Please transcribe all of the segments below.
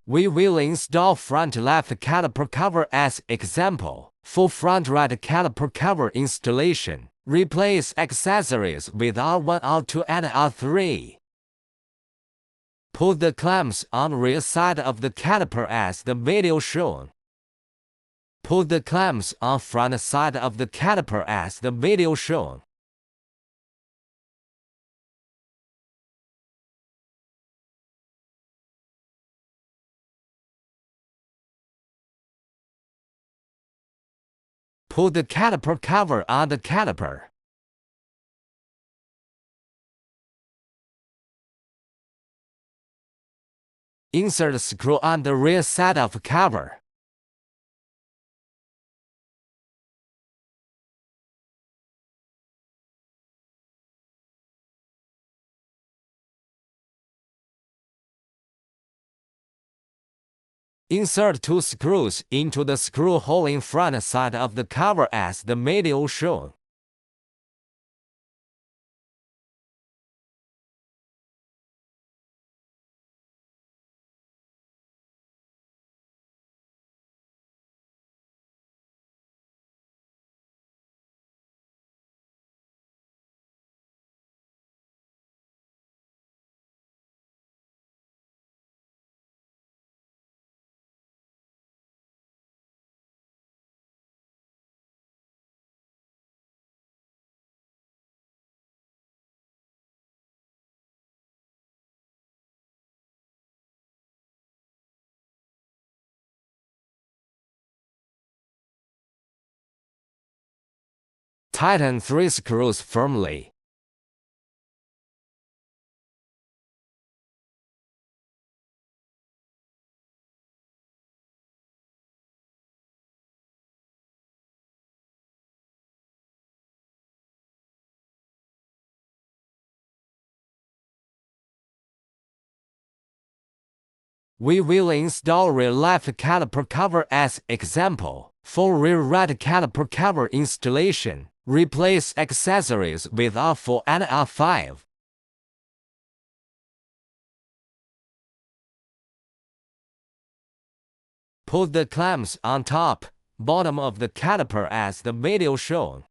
We will install front left caliper cover as example. For front right caliper cover installation, replace accessories with R1, R2 and R3. Put the clamps on rear side of the caliper as the video shown. Put the clamps on front side of the caliper as the video shown. Put the caliper cover on the caliper. Insert screw on the rear side of cover. Insert 2 screws into the screw hole in front side of the cover as the video shown. Tighten 3 screws firmly. We will install rear left caliper cover as example. For rear right caliper cover installation, replace accessories with R4 and R5. Put the clamps on top, bottom of the caliper as the video shown.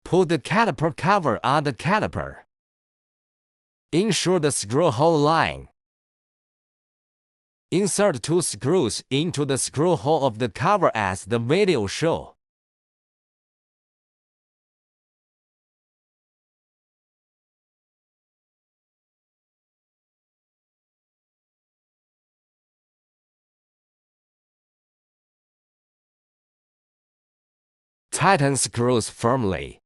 Put the caliper cover on the caliper. Ensure the screw hole line. Insert 2 screws into the screw hole of the cover as the video shows. Tighten screws firmly.